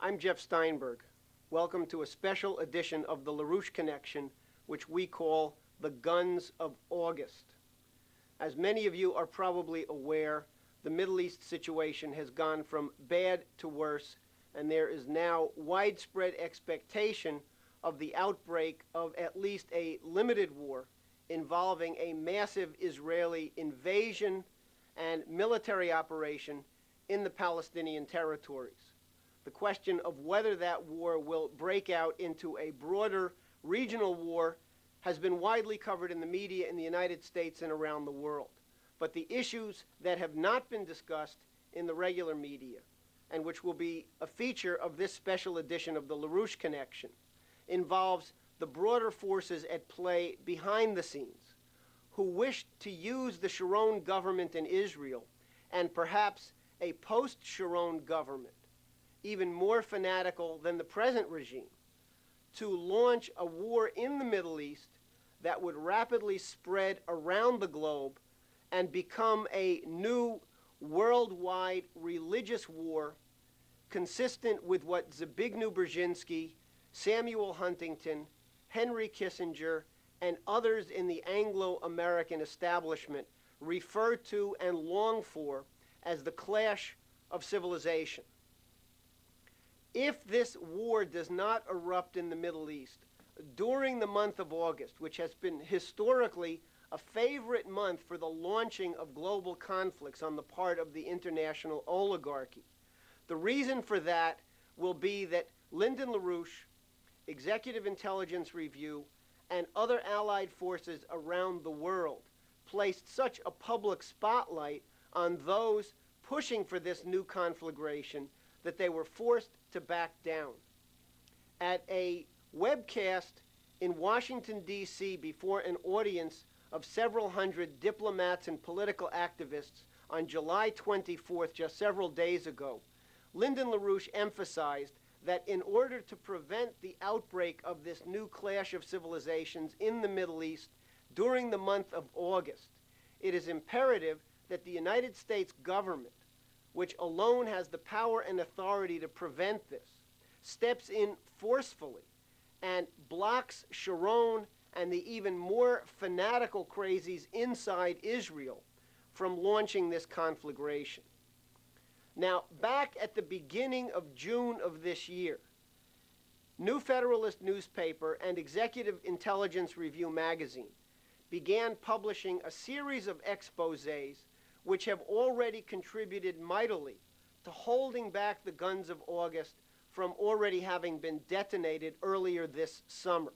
I'm Jeff Steinberg. Welcome to a special edition of the LaRouche Connection, which we call the Guns of August. As many of you are probably aware, the Middle East situation has gone from bad to worse, and there is now widespread expectation of the outbreak of at least a limited war involving a massive Israeli invasion and military operation in the Palestinian territories. The question of whether that war will break out into a broader regional war has been widely covered in the media in the United States and around the world. But the issues that have not been discussed in the regular media, and which will be a feature of this special edition of the LaRouche Connection, involves the broader forces at play behind the scenes, who wish to use the Sharon government in Israel, and perhaps a post-Sharon government, even more fanatical than the present regime, to launch a war in the Middle East that would rapidly spread around the globe and become a new worldwide religious war consistent with what Zbigniew Brzezinski, Samuel Huntington, Henry Kissinger, and others in the Anglo-American establishment refer to and long for as the clash of civilization. If this war does not erupt in the Middle East during the month of August, which has been historically a favorite month for the launching of global conflicts on the part of the international oligarchy, the reason for that will be that Lyndon LaRouche, Executive Intelligence Review, and other allied forces around the world placed such a public spotlight on those pushing for this new conflagration that they were forced to back down. At a webcast in Washington, D.C., before an audience of several hundred diplomats and political activists on July 24th, just several days ago, Lyndon LaRouche emphasized that in order to prevent the outbreak of this new clash of civilizations in the Middle East during the month of August, it is imperative that the United States government, which alone has the power and authority to prevent this, steps in forcefully and blocks Sharon and the even more fanatical crazies inside Israel from launching this conflagration. Now, back at the beginning of June of this year, New Federalist newspaper and Executive Intelligence Review magazine began publishing a series of exposés which have already contributed mightily to holding back the Guns of August from already having been detonated earlier this summer.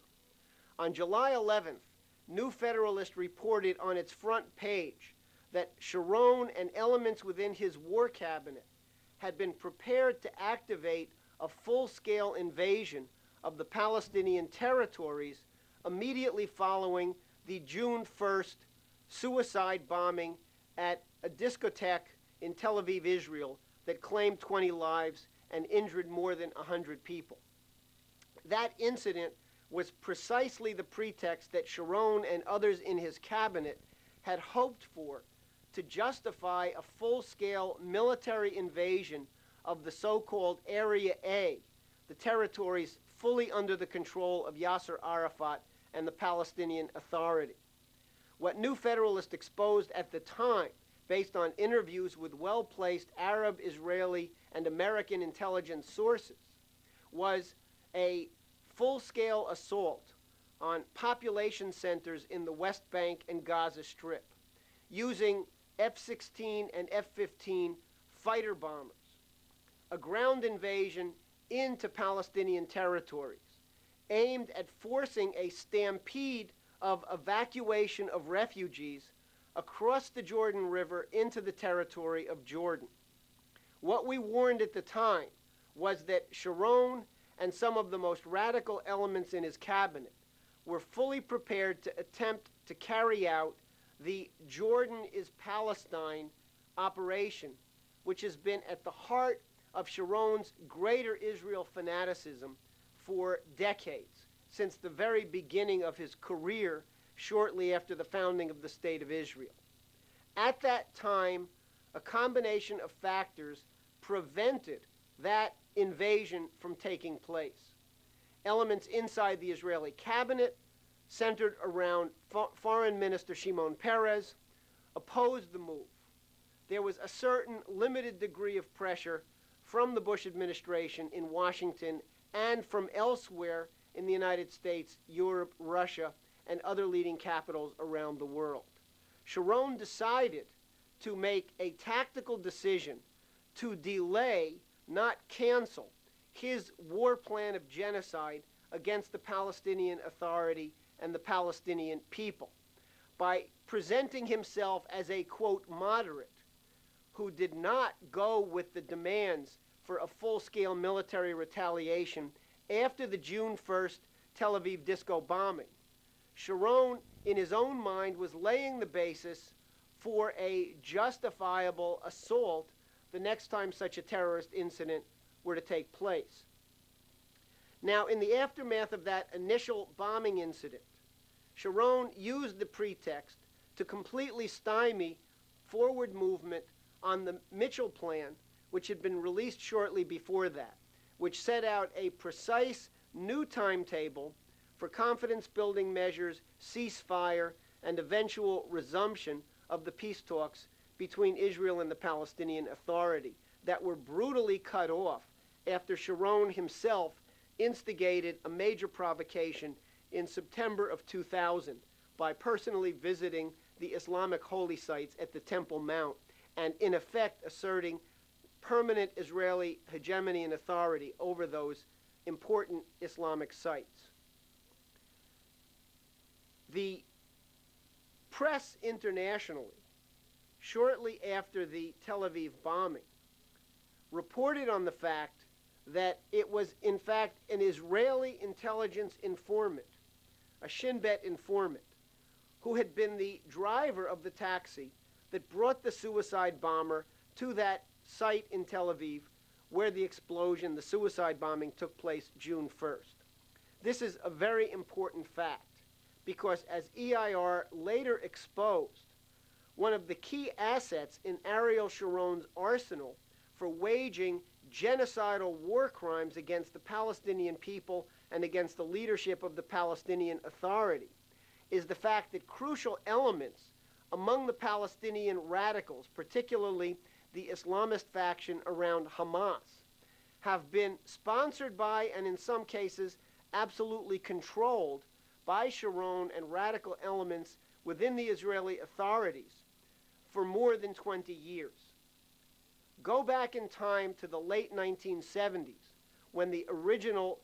On July 11th, New Federalist reported on its front page that Sharon and elements within his war cabinet had been prepared to activate a full-scale invasion of the Palestinian territories immediately following the June 1st suicide bombing at a discotheque in Tel Aviv, Israel, that claimed 20 lives and injured more than 100 people. That incident was precisely the pretext that Sharon and others in his cabinet had hoped for to justify a full-scale military invasion of the so-called Area A, the territories fully under the control of Yasser Arafat and the Palestinian Authority. What New Federalist exposed at the time, based on interviews with well-placed Arab, Israeli, and American intelligence sources, was a full-scale assault on population centers in the West Bank and Gaza Strip, using F-16 and F-15 fighter bombers, a ground invasion into Palestinian territories, aimed at forcing a stampede of evacuation of refugees across the Jordan River into the territory of Jordan. What we warned at the time was that Sharon and some of the most radical elements in his cabinet were fully prepared to attempt to carry out the Jordan is Palestine operation, which has been at the heart of Sharon's greater Israel fanaticism for decades, since the very beginning of his career shortly after the founding of the State of Israel. At that time, a combination of factors prevented that invasion from taking place. Elements inside the Israeli cabinet, centered around Foreign Minister Shimon Peres, opposed the move. There was a certain limited degree of pressure from the Bush administration in Washington and from elsewhere in the United States, Europe, Russia, and other leading capitals around the world. Sharon decided to make a tactical decision to delay, not cancel, his war plan of genocide against the Palestinian Authority and the Palestinian people by presenting himself as a, quote, moderate who did not go with the demands for a full-scale military retaliation after the June 1st Tel Aviv disco bombing. Sharon, in his own mind, was laying the basis for a justifiable assault the next time such a terrorist incident were to take place. Now, in the aftermath of that initial bombing incident, Sharon used the pretext to completely stymie forward movement on the Mitchell Plan, which had been released shortly before that, which set out a precise new timetable for confidence-building measures, ceasefire, and eventual resumption of the peace talks between Israel and the Palestinian Authority that were brutally cut off after Sharon himself instigated a major provocation in September of 2000 by personally visiting the Islamic holy sites at the Temple Mount and, in effect, asserting permanent Israeli hegemony and authority over those important Islamic sites. The press internationally, shortly after the Tel Aviv bombing, reported on the fact that it was, in fact, an Israeli intelligence informant, a Shin Bet informant, who had been the driver of the taxi that brought the suicide bomber to that site in Tel Aviv where the explosion, the suicide bombing, took place June 1st. This is a very important fact because, as EIR later exposed, one of the key assets in Ariel Sharon's arsenal for waging genocidal war crimes against the Palestinian people and against the leadership of the Palestinian Authority is the fact that crucial elements among the Palestinian radicals, particularly the Islamist faction around Hamas, have been sponsored by and in some cases absolutely controlled by Sharon and radical elements within the Israeli authorities for more than 20 years. Go back in time to the late 1970s when the original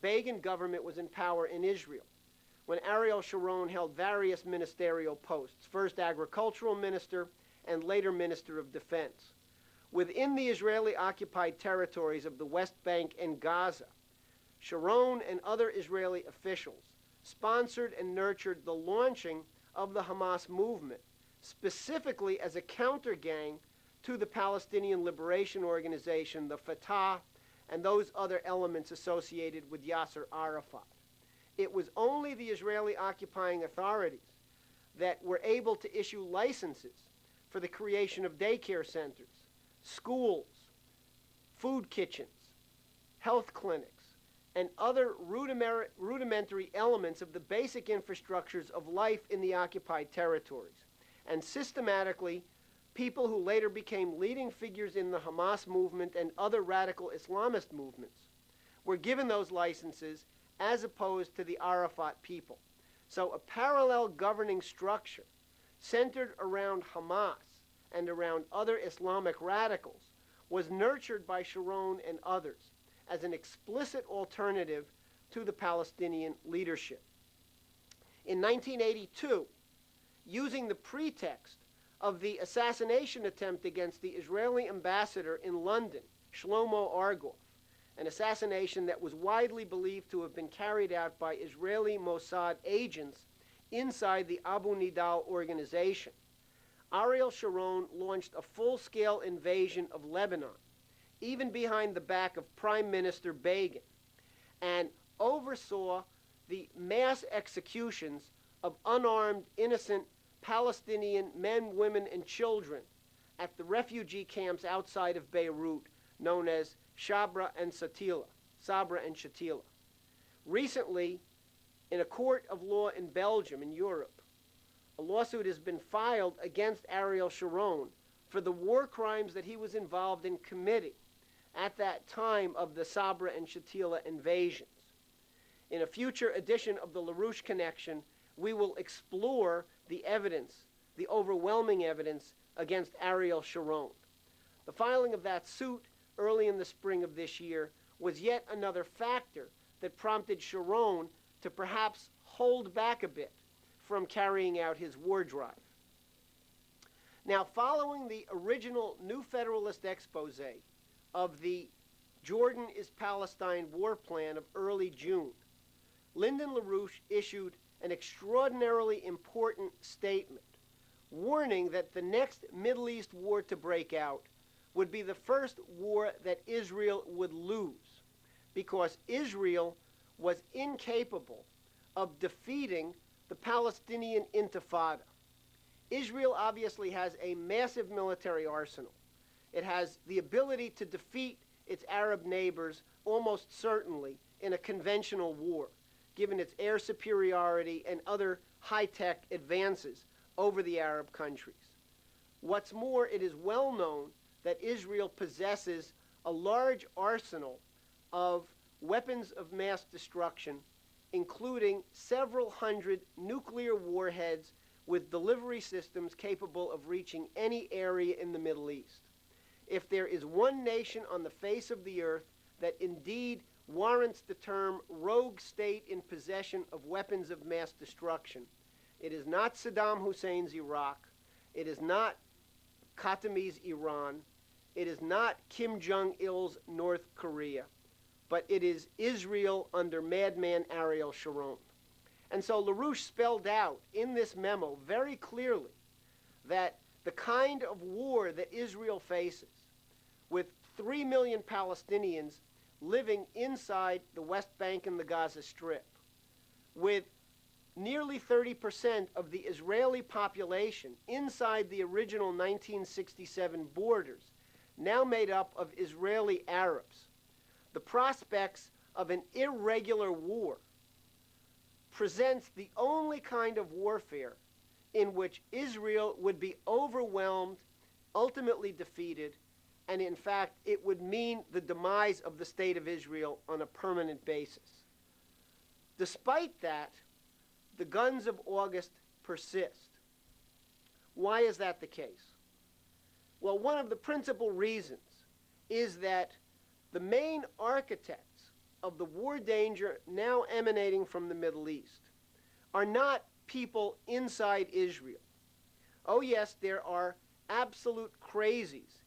Begin government was in power in Israel, when Ariel Sharon held various ministerial posts, first agricultural minister and later minister of defense. Within the Israeli-occupied territories of the West Bank and Gaza, Sharon and other Israeli officials sponsored and nurtured the launching of the Hamas movement, specifically as a counter-gang to the Palestinian Liberation Organization, the Fatah, and those other elements associated with Yasser Arafat. It was only the Israeli occupying authorities that were able to issue licenses for the creation of daycare centers, schools, food kitchens, health clinics, and other rudimentary elements of the basic infrastructures of life in the occupied territories. And systematically, people who later became leading figures in the Hamas movement and other radical Islamist movements were given those licenses as opposed to the Arafat people. So a parallel governing structure centered around Hamas and around other Islamic radicals was nurtured by Sharon and others as an explicit alternative to the Palestinian leadership. In 1982, using the pretext of the assassination attempt against the Israeli ambassador in London, Shlomo Argov, an assassination that was widely believed to have been carried out by Israeli Mossad agents inside the Abu Nidal organization, Ariel Sharon launched a full-scale invasion of Lebanon, even behind the back of Prime Minister Begin, and oversaw the mass executions of unarmed, innocent Palestinian men, women, and children at the refugee camps outside of Beirut known as Sabra and Shatila. Recently, in a court of law in Belgium, in Europe, a lawsuit has been filed against Ariel Sharon for the war crimes that he was involved in committing at that time of the Sabra and Shatila invasions. In a future edition of the LaRouche Connection, we will explore the evidence, the overwhelming evidence against Ariel Sharon. The filing of that suit early in the spring of this year was yet another factor that prompted Sharon to perhaps hold back a bit from carrying out his war drive. Now, following the original New Federalist expose of the Jordan is Palestine war plan of early June, Lyndon LaRouche issued an extraordinarily important statement warning that the next Middle East war to break out would be the first war that Israel would lose, because Israel was incapable of defeating the Palestinian Intifada. Israel obviously has a massive military arsenal. It has the ability to defeat its Arab neighbors almost certainly in a conventional war, given its air superiority and other high-tech advances over the Arab countries. What's more, it is well known that Israel possesses a large arsenal of weapons of mass destruction, including several hundred nuclear warheads with delivery systems capable of reaching any area in the Middle East. If there is one nation on the face of the earth that indeed warrants the term rogue state in possession of weapons of mass destruction, it is not Saddam Hussein's Iraq, it is not Khatami's Iran, it is not Kim Jong-il's North Korea, but it is Israel under madman Ariel Sharon. And so LaRouche spelled out in this memo very clearly that the kind of war that Israel faces, with 3 million Palestinians living inside the West Bank and the Gaza Strip, with nearly 30% of the Israeli population inside the original 1967 borders, now made up of Israeli Arabs, the prospects of an irregular war presents the only kind of warfare in which Israel would be overwhelmed, ultimately defeated, and in fact, it would mean the demise of the state of Israel on a permanent basis. Despite that, the guns of August persist. Why is that the case? Well, one of the principal reasons is that the main architects of the war danger now emanating from the Middle East are not people inside Israel. Oh yes, there are absolute crazies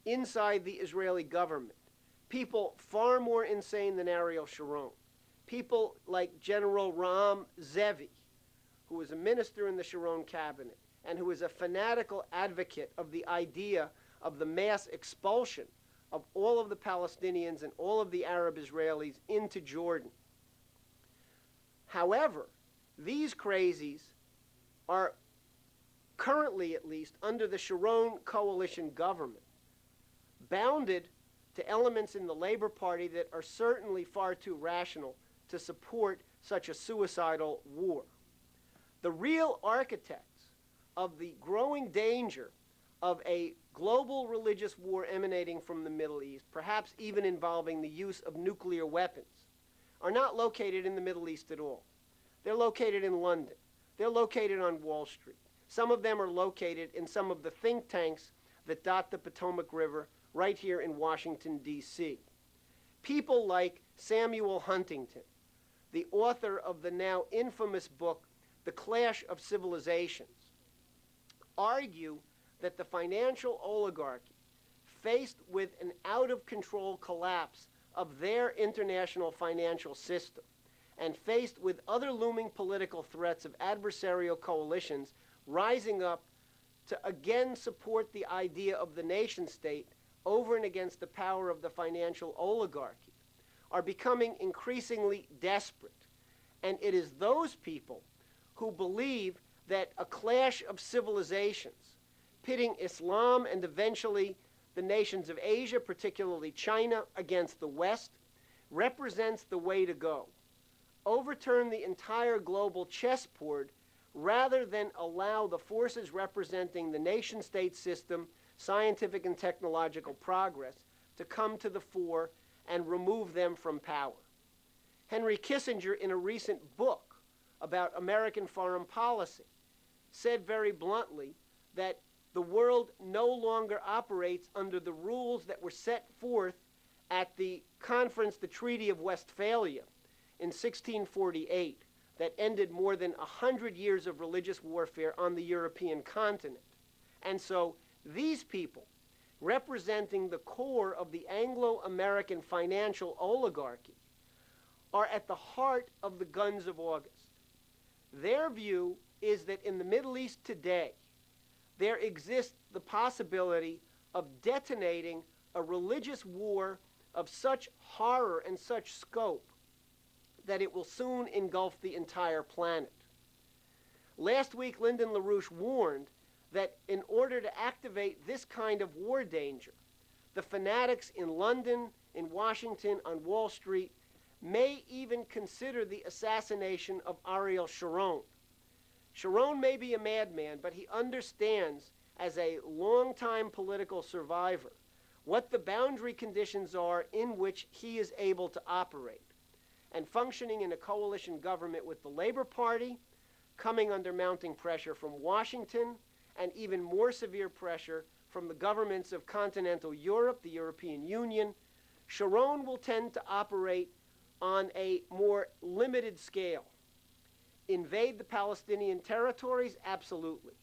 inside the Israeli government, people far more insane than Ariel Sharon, people like General Ram Zevi, who was a minister in the Sharon cabinet and who was a fanatical advocate of the idea of the mass expulsion of all of the Palestinians and all of the Arab Israelis into Jordan. However, these crazies are currently, at least, under the Sharon coalition government, bounded to elements in the Labor Party that are certainly far too rational to support such a suicidal war. The real architects of the growing danger of a global religious war emanating from the Middle East, perhaps even involving the use of nuclear weapons, are not located in the Middle East at all. They're located in London. They're located on Wall Street. Some of them are located in some of the think tanks that dot the Potomac River right here in Washington, D.C. People like Samuel Huntington, the author of the now infamous book, The Clash of Civilizations, argue that the financial oligarchy, faced with an out-of-control collapse of their international financial system, and faced with other looming political threats of adversarial coalitions rising up to again support the idea of the nation-state over and against the power of the financial oligarchy, are becoming increasingly desperate. And it is those people who believe that a clash of civilizations, pitting Islam and eventually the nations of Asia, particularly China, against the West, represents the way to go. Overturn the entire global chessboard rather than allow the forces representing the nation-state system, scientific and technological progress, to come to the fore and remove them from power. Henry Kissinger, in a recent book about American foreign policy, said very bluntly that the world no longer operates under the rules that were set forth at the conference, the Treaty of Westphalia, in 1648, that ended more than 100 years of religious warfare on the European continent. And so these people, representing the core of the Anglo-American financial oligarchy, are at the heart of the guns of August. Their view is that in the Middle East today, there exists the possibility of detonating a religious war of such horror and such scope that it will soon engulf the entire planet. Last week, Lyndon LaRouche warned that in order to activate this kind of war danger, the fanatics in London, in Washington, on Wall Street, may even consider the assassination of Ariel Sharon. Sharon may be a madman, but he understands, as a longtime political survivor, what the boundary conditions are in which he is able to operate. And functioning in a coalition government with the Labor Party, coming under mounting pressure from Washington, and even more severe pressure from the governments of continental Europe, the European Union, Sharon will tend to operate on a more limited scale. Invade the Palestinian territories? Absolutely.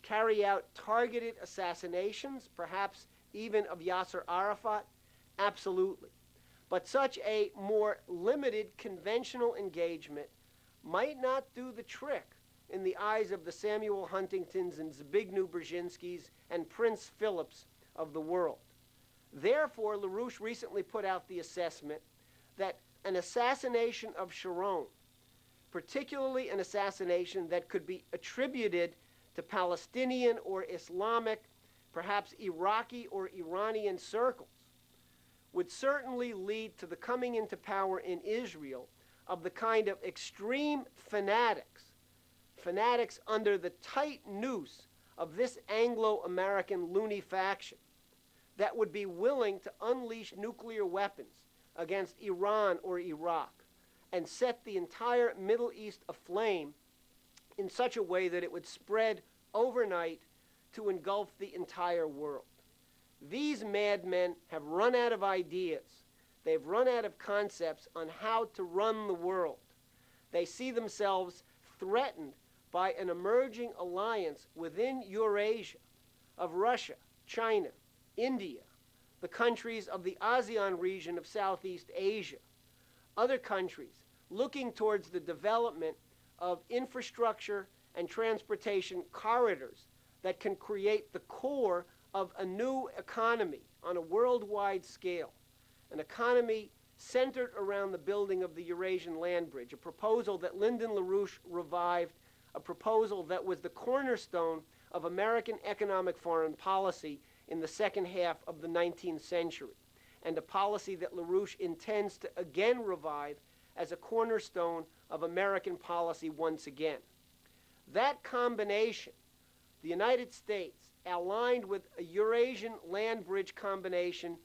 Carry out targeted assassinations, perhaps even of Yasser Arafat? Absolutely. But such a more limited conventional engagement might not do the trick in the eyes of the Samuel Huntingtons and Zbigniew Brzezinskis and Prince Philips of the world. Therefore, LaRouche recently put out the assessment that an assassination of Sharon, particularly an assassination that could be attributed to Palestinian or Islamic, perhaps Iraqi or Iranian circles, would certainly lead to the coming into power in Israel of the kind of extreme fanatics under the tight noose of this Anglo-American loony faction that would be willing to unleash nuclear weapons against Iran or Iraq and set the entire Middle East aflame in such a way that it would spread overnight to engulf the entire world. These madmen have run out of ideas. They've run out of concepts on how to run the world. They see themselves threatened by an emerging alliance within Eurasia of Russia, China, India, the countries of the ASEAN region of Southeast Asia, other countries looking towards the development of infrastructure and transportation corridors that can create the core of a new economy on a worldwide scale, an economy centered around the building of the Eurasian land bridge, a proposal that Lyndon LaRouche revived, a proposal that was the cornerstone of American economic foreign policy in the second half of the 19th century, and a policy that LaRouche intends to again revive as a cornerstone of American policy once again. That combination, the United States, aligned with a Eurasian land bridge combination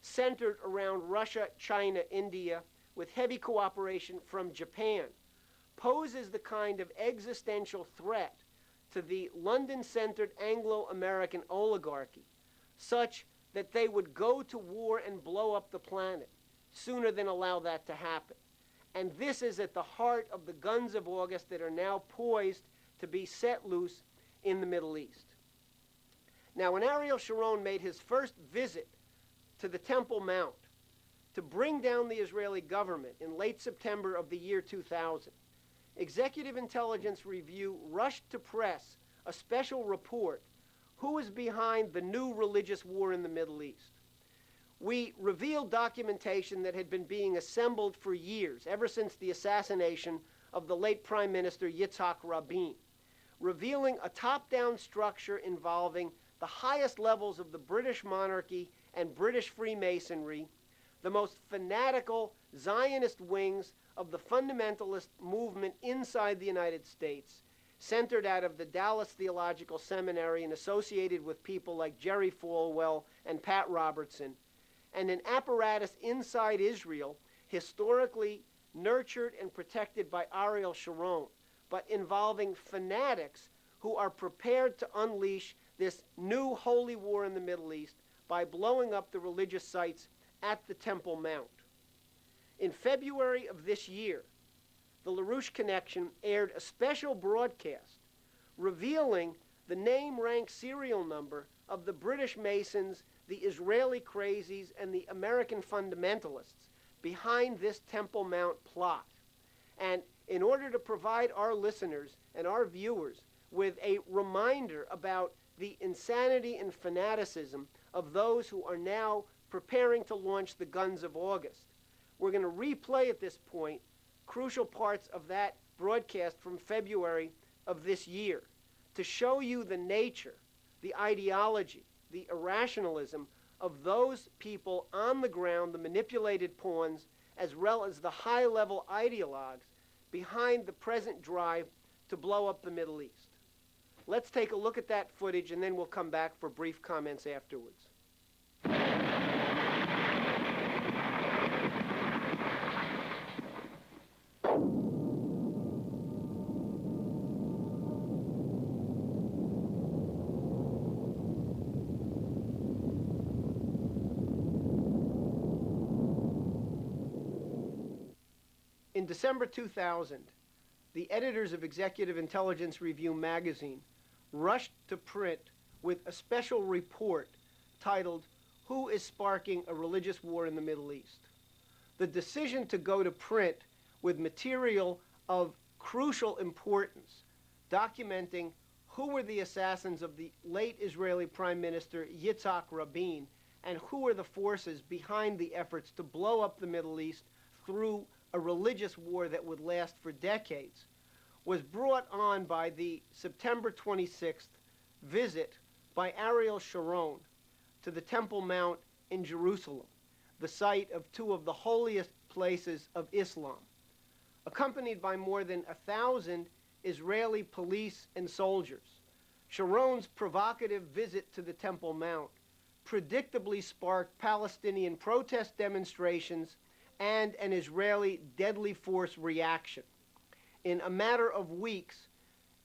centered around Russia, China, India, with heavy cooperation from Japan, poses the kind of existential threat to the London-centered Anglo-American oligarchy, such that they would go to war and blow up the planet sooner than allow that to happen. And this is at the heart of the guns of August that are now poised to be set loose in the Middle East. Now, when Ariel Sharon made his first visit to the Temple Mount to bring down the Israeli government in late September of the year 2000, Executive Intelligence Review rushed to press a special report, who was behind the new religious war in the Middle East. We revealed documentation that had been being assembled for years, ever since the assassination of the late Prime Minister Yitzhak Rabin, revealing a top-down structure involving the the highest levels of the British monarchy and British Freemasonry, the most fanatical Zionist wings of the fundamentalist movement inside the United States, centered out of the Dallas Theological Seminary and associated with people like Jerry Falwell and Pat Robertson, and an apparatus inside Israel, historically nurtured and protected by Ariel Sharon, but involving fanatics who are prepared to unleash this new holy war in the Middle East by blowing up the religious sites at the Temple Mount. In February of this year, the LaRouche Connection aired a special broadcast revealing the name, rank, serial number of the British Masons, the Israeli crazies, and the American fundamentalists behind this Temple Mount plot. And in order to provide our listeners and our viewers with a reminder about the insanity and fanaticism of those who are now preparing to launch the Guns of August, we're going to replay at this point crucial parts of that broadcast from February of this year to show you the nature, the ideology, the irrationalism of those people on the ground, the manipulated pawns, as well as the high-level ideologues behind the present drive to blow up the Middle East. Let's take a look at that footage, and then we'll come back for brief comments afterwards. In December 2000, the editors of Executive Intelligence Review magazine rushed to print with a special report titled, "Who is Sparking a Religious War in the Middle East?" The decision to go to print with material of crucial importance, documenting who were the assassins of the late Israeli Prime Minister Yitzhak Rabin and who were the forces behind the efforts to blow up the Middle East through a religious war that would last for decades, was brought on by the September 26th visit by Ariel Sharon to the Temple Mount in Jerusalem, the site of two of the holiest places of Islam, accompanied by more than 1,000 Israeli police and soldiers. Sharon's provocative visit to the Temple Mount predictably sparked Palestinian protest demonstrations and an Israeli deadly force reaction. In a matter of weeks,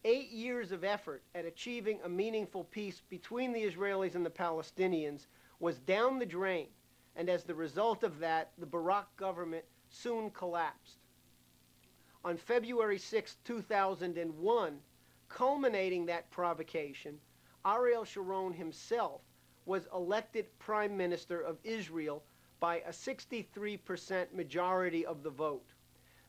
8 years of effort at achieving a meaningful peace between the Israelis and the Palestinians was down the drain, and as the result of that, the Barak government soon collapsed. On February 6, 2001, culminating that provocation, Ariel Sharon himself was elected Prime Minister of Israel by a 63% majority of the vote.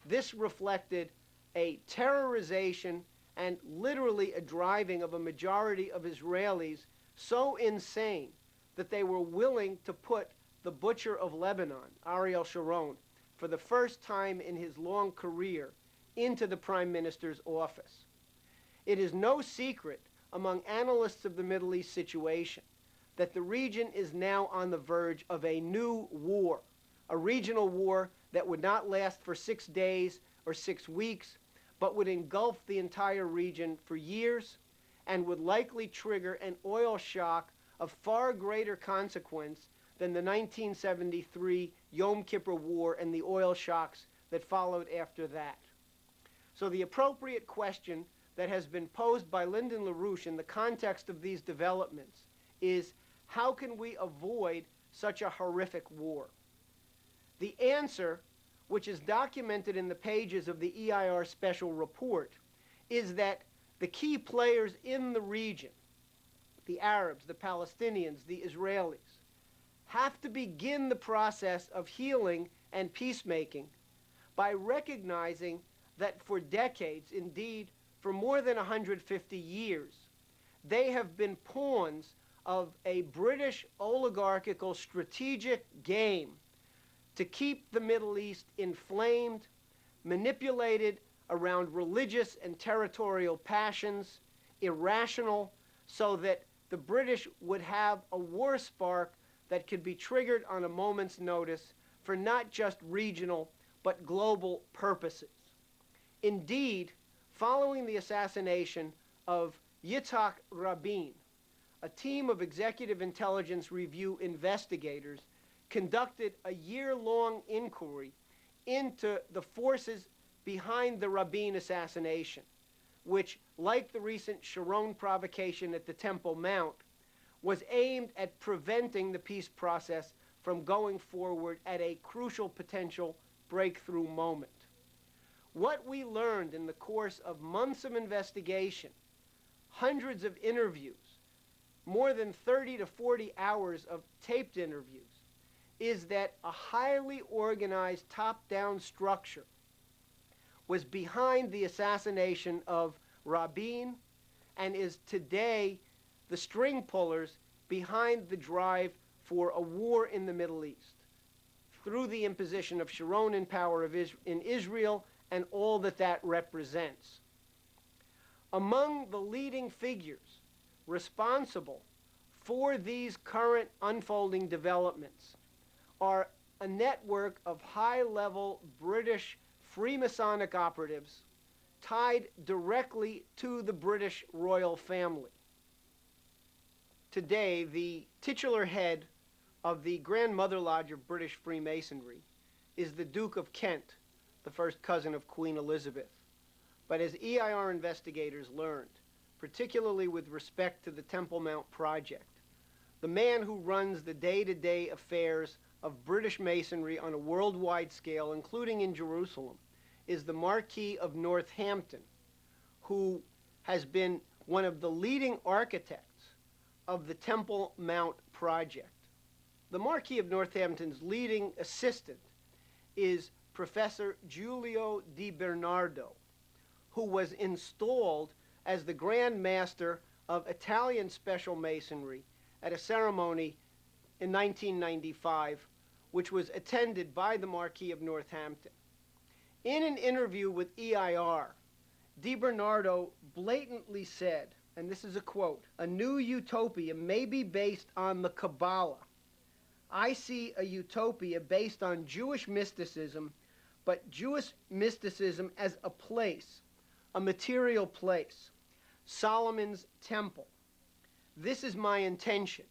This reflected a terrorization and literally a driving of a majority of Israelis so insane that they were willing to put the butcher of Lebanon, Ariel Sharon, for the first time in his long career, into the Prime Minister's office. It is no secret among analysts of the Middle East situation that the region is now on the verge of a new war, a regional war that would not last for 6 days or 6 weeks, but would engulf the entire region for years and would likely trigger an oil shock of far greater consequence than the 1973 Yom Kippur War and the oil shocks that followed after that. So the appropriate question that has been posed by Lyndon LaRouche in the context of these developments is, how can we avoid such a horrific war? The answer, which is documented in the pages of the EIR special report, is that the key players in the region, the Arabs, the Palestinians, the Israelis, have to begin the process of healing and peacemaking by recognizing that for decades, indeed for more than 150 years, they have been pawns of a British oligarchical strategic game to keep the Middle East inflamed, manipulated around religious and territorial passions, irrational, so that the British would have a war spark that could be triggered on a moment's notice for not just regional but global purposes. Indeed, following the assassination of Yitzhak Rabin, a team of executive intelligence review investigators conducted a year-long inquiry into the forces behind the Rabin assassination, which, like the recent Sharon provocation at the Temple Mount, was aimed at preventing the peace process from going forward at a crucial potential breakthrough moment. What we learned in the course of months of investigation, hundreds of interviews, more than 30 to 40 hours of taped interviews, is that a highly organized top-down structure was behind the assassination of Rabin and is today the string pullers behind the drive for a war in the Middle East through the imposition of Sharon in power in Israel and all that that represents. Among the leading figures responsible for these current unfolding developments are a network of high-level British Freemasonic operatives tied directly to the British royal family. Today, the titular head of the Grand Mother Lodge of British Freemasonry is the Duke of Kent, the first cousin of Queen Elizabeth. But as EIR investigators learned, particularly with respect to the Temple Mount project, the man who runs the day-to-day affairs of British Masonry on a worldwide scale, including in Jerusalem, is the Marquis of Northampton, who has been one of the leading architects of the Temple Mount project. The Marquis of Northampton's leading assistant is Professor Giulio Di Bernardo, who was installed as the Grand Master of Italian Special Masonry at a ceremony in 1995, which was attended by the Marquis of Northampton. In an interview with EIR, Di Bernardo blatantly said, and this is a quote, "A new utopia may be based on the Kabbalah. I see a utopia based on Jewish mysticism, but Jewish mysticism as a place, a material place, Solomon's temple. This is my intention.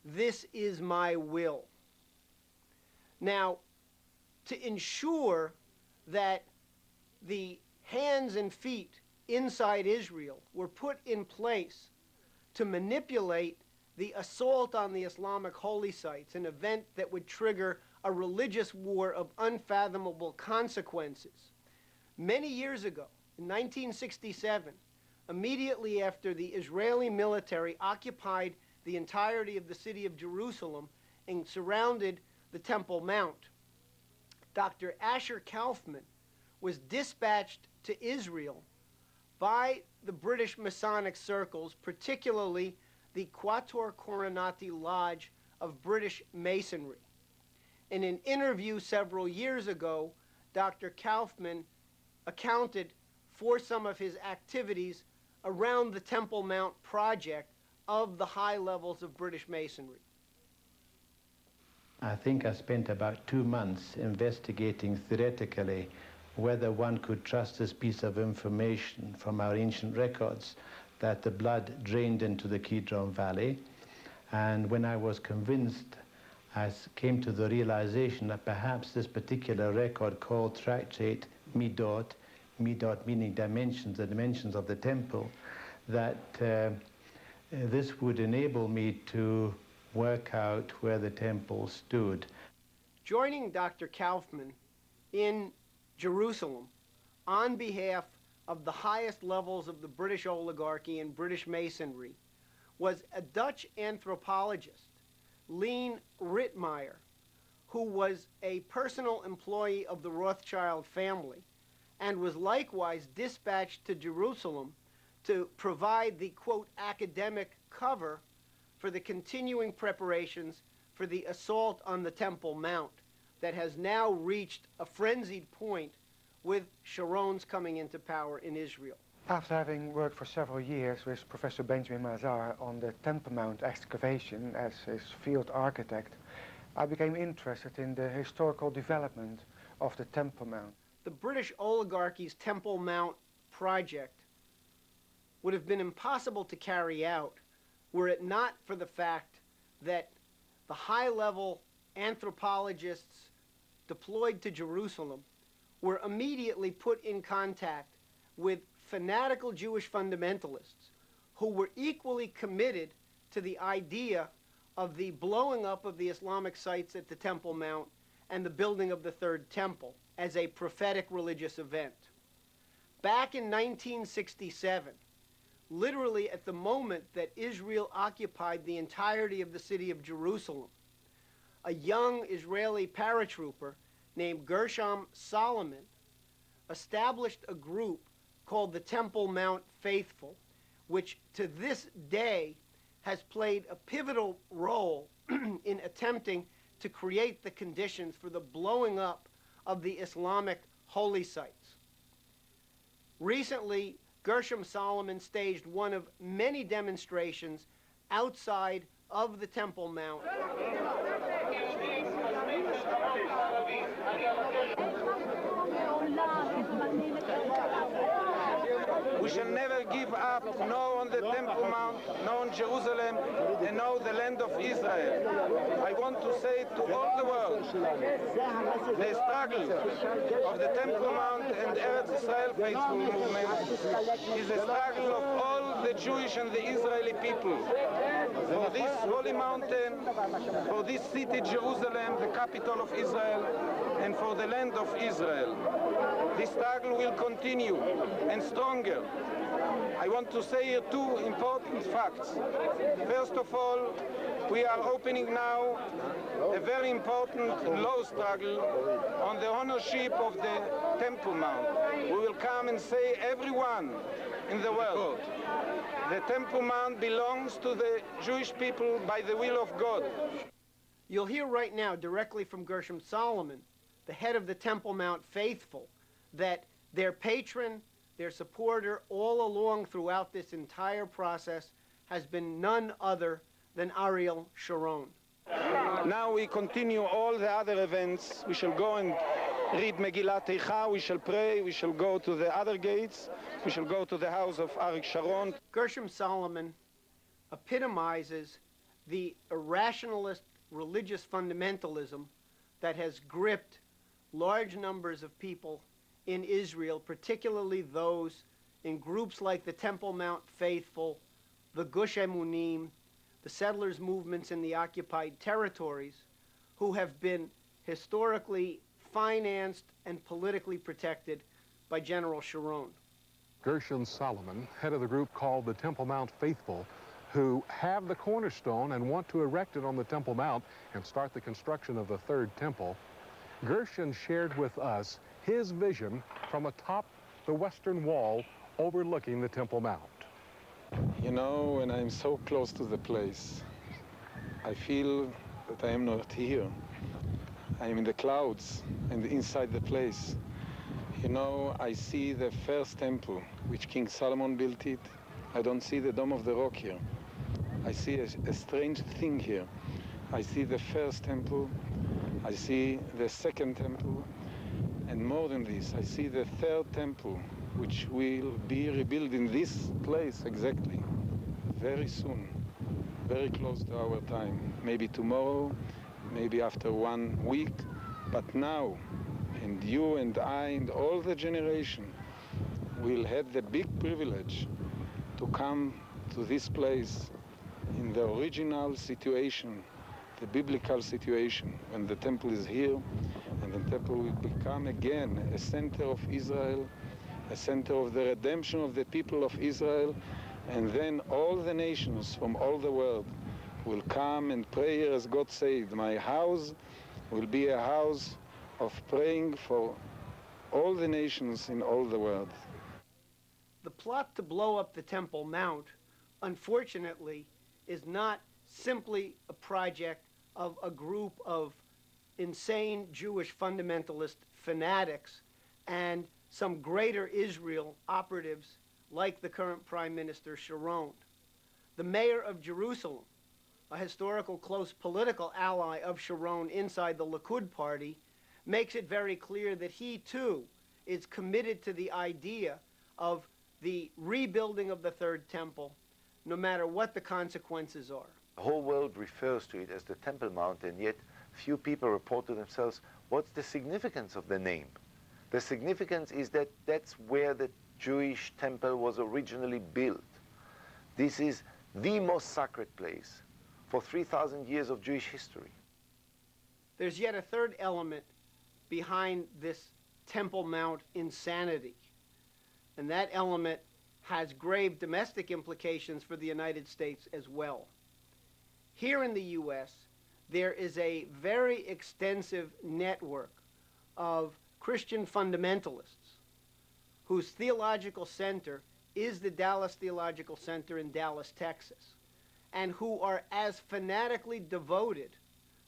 This is my will." Now, to ensure that the hands and feet inside Israel were put in place to manipulate the assault on the Islamic holy sites, an event that would trigger a religious war of unfathomable consequences. Many years ago, in 1967, immediately after the Israeli military occupied the entirety of the city of Jerusalem and surrounded the Temple Mount, Dr. Asher Kaufman was dispatched to Israel by the British Masonic circles, particularly the Quator Coronati Lodge of British Masonry. In an interview several years ago, Dr. Kaufman accounted for some of his activities around the Temple Mount project of the high levels of British Masonry. I think I spent about 2 months investigating theoretically whether one could trust this piece of information from our ancient records that the blood drained into the Kidron Valley. And when I was convinced, I came to the realization that perhaps this particular record called Tractate Midot, Midot meaning dimensions, the dimensions of the temple, that this would enable me to work out where the temple stood. Joining Dr. Kaufman in Jerusalem on behalf of the highest levels of the British oligarchy and British Masonry was a Dutch anthropologist, Leen Ritmeyer, who was a personal employee of the Rothschild family and was likewise dispatched to Jerusalem to provide the, quote, academic cover for the continuing preparations for the assault on the Temple Mount that has now reached a frenzied point with Sharon's coming into power in Israel. After having worked for several years with Professor Benjamin Mazar on the Temple Mount excavation as his field architect, I became interested in the historical development of the Temple Mount. The British oligarchy's Temple Mount project would have been impossible to carry out were it not for the fact that the high-level anthropologists deployed to Jerusalem were immediately put in contact with fanatical Jewish fundamentalists who were equally committed to the idea of the blowing up of the Islamic sites at the Temple Mount and the building of the Third Temple as a prophetic religious event. Back in 1967, literally at the moment that Israel occupied the entirety of the city of Jerusalem, a young Israeli paratrooper named Gershom Solomon established a group called the Temple Mount Faithful, which to this day has played a pivotal role in attempting to create the conditions for the blowing up of the Islamic holy sites. Recently, Gershom Solomon staged one of many demonstrations outside of the Temple Mount. We shall never give up, no on the Temple Mount, no on Jerusalem, and no the land of Israel. I want to say to all the world, the struggle of the Temple Mount and Eretz Israel faithful movement is a struggle of all the Jewish and the Israeli people. For this holy mountain, for this city Jerusalem, the capital of Israel, and for the land of Israel. This struggle will continue and stronger. I want to say here two important facts. First of all, we are opening now a very important law struggle on the ownership of the Temple Mount. We will come and say everyone in the world, the Temple Mount belongs to the Jewish people by the will of God. You'll hear right now directly from Gershom Solomon, the head of the Temple Mount Faithful, that their patron, their supporter, all along throughout this entire process has been none other than Ariel Sharon. Now we continue all the other events. We shall go and read Megillat Eicha, we shall pray, we shall go to the other gates, we shall go to the house of Arik Sharon. Gershom Solomon epitomizes the irrationalist religious fundamentalism that has gripped large numbers of people in Israel, particularly those in groups like the Temple Mount Faithful, the Gush Emunim, the settlers' movements in the occupied territories, who have been historically financed and politically protected by General Sharon. Gershom Solomon, head of the group called the Temple Mount Faithful, who have the cornerstone and want to erect it on the Temple Mount and start the construction of the third temple. Gershom shared with us his vision from atop the western wall overlooking the Temple Mount. You know, when I'm so close to the place, I feel that I am not here. I am in the clouds and inside the place. You know, I see the first temple, which King Solomon built it. I don't see the Dome of the Rock here. I see a strange thing here. I see the first temple, I see the second temple, and more than this, I see the third temple, which will be rebuilt in this place exactly, very soon, very close to our time. Maybe tomorrow, maybe after 1 week, but now, and you and I and all the generation will have the big privilege to come to this place in the original situation, the biblical situation, when the temple is here, and the temple will become again a center of Israel, a center of the redemption of the people of Israel, and then all the nations from all the world will come and pray here as God said. My house will be a house of praying for all the nations in all the world. The plot to blow up the Temple Mount, unfortunately, is not simply a project of a group of insane Jewish fundamentalist fanatics and some greater Israel operatives like the current Prime Minister Sharon. The mayor of Jerusalem, a historical close political ally of Sharon inside the Likud party, makes it very clear that he too is committed to the idea of the rebuilding of the Third Temple, no matter what the consequences are. The whole world refers to it as the Temple Mount, and yet few people report to themselves, what's the significance of the name? The significance is that that's where the Jewish temple was originally built. This is the most sacred place for 3,000 years of Jewish history. There's yet a third element behind this Temple Mount insanity, and that element has grave domestic implications for the United States as well. Here in the U.S., there is a very extensive network of Christian fundamentalists whose theological center is the Dallas Theological Center in Dallas, Texas, and who are as fanatically devoted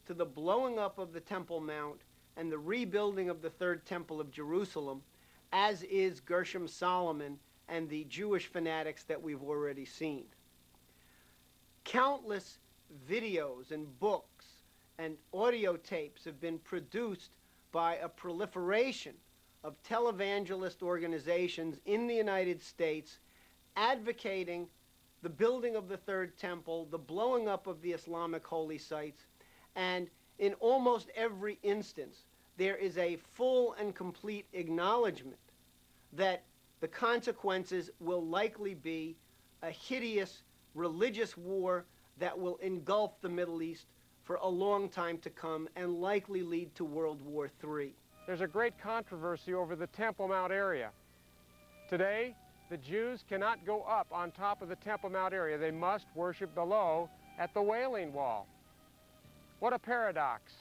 to the blowing up of the Temple Mount and the rebuilding of the Third Temple of Jerusalem as is Gershom Solomon and the Jewish fanatics that we've already seen. Countless videos and books and audio tapes have been produced by a proliferation of televangelist organizations in the United States advocating the building of the Third Temple, the blowing up of the Islamic holy sites, and in almost every instance, there is a full and complete acknowledgement that the consequences will likely be a hideous religious war that will engulf the Middle East for a long time to come and likely lead to World War III. There's a great controversy over the Temple Mount area. Today, the Jews cannot go up on top of the Temple Mount area. They must worship below at the Wailing Wall. What a paradox.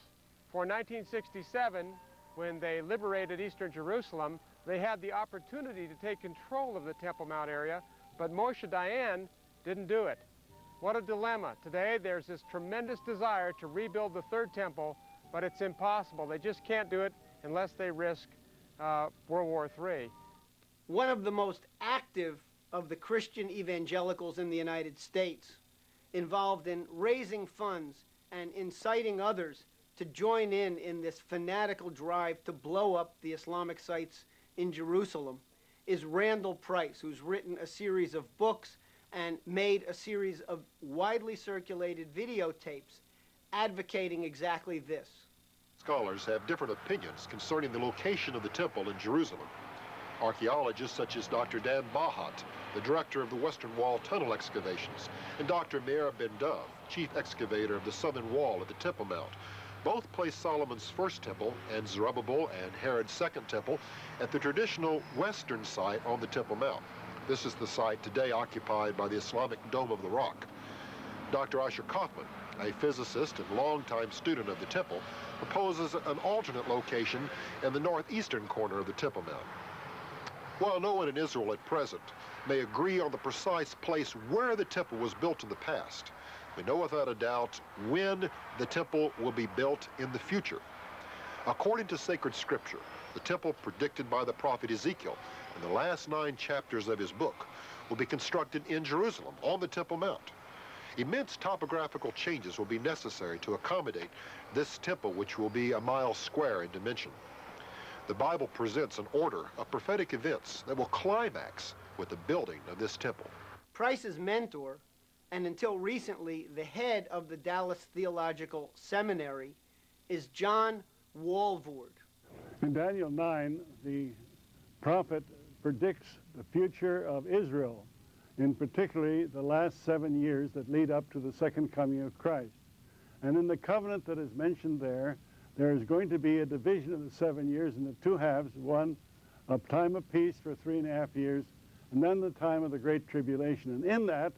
For 1967, when they liberated Eastern Jerusalem, they had the opportunity to take control of the Temple Mount area, but Moshe Dayan didn't do it. What a dilemma. Today, there's this tremendous desire to rebuild the Third Temple, but it's impossible. They just can't do it unless they risk World War III. One of the most active of the Christian evangelicals in the United States, involved in raising funds and inciting others to join in this fanatical drive to blow up the Islamic sites in Jerusalem, is Randall Price, who's written a series of books and made a series of widely circulated videotapes advocating exactly this. Scholars have different opinions concerning the location of the temple in Jerusalem. Archaeologists such as Dr. Dan Bahat, the director of the Western Wall tunnel excavations, and Dr. Meir Ben Dov, chief excavator of the southern wall at the Temple Mount, both place Solomon's first temple and Zerubbabel and Herod's second temple at the traditional western site on the Temple Mount. This is the site today occupied by the Islamic Dome of the Rock. Dr. Asher Kaufman, a physicist and longtime student of the temple, proposes an alternate location in the northeastern corner of the Temple Mount. While no one in Israel at present may agree on the precise place where the temple was built in the past, we know without a doubt when the temple will be built in the future. According to sacred scripture, the temple predicted by the prophet Ezekiel in the last 9 chapters of his book will be constructed in Jerusalem on the Temple Mount. Immense topographical changes will be necessary to accommodate this temple, which will be a mile square in dimension. The Bible presents an order of prophetic events that will climax with the building of this temple. Price's mentor, and until recently the head of the Dallas Theological Seminary, is John Walvoord. In Daniel 9, the prophet predicts the future of Israel, in particularly the last 7 years that lead up to the second coming of Christ. And in the covenant that is mentioned there is going to be a division of the 7 years into 2 halves, one a time of peace for 3.5 years, and then the time of the Great Tribulation. And in that,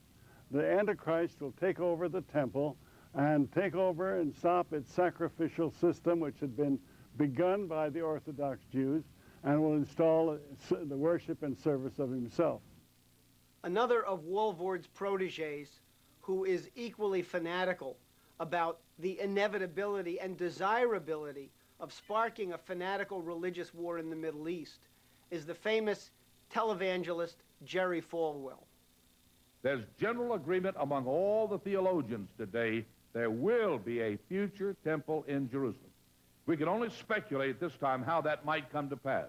the Antichrist will take over the temple and take over and stop its sacrificial system, which had been begun by the Orthodox Jews, and will install the worship and service of himself. Another of Walvoord's proteges, who is equally fanatical about the inevitability and desirability of sparking a fanatical religious war in the Middle East, is the famous televangelist Jerry Falwell. There's general agreement among all the theologians today there will be a future temple in Jerusalem. We can only speculate at this time how that might come to pass.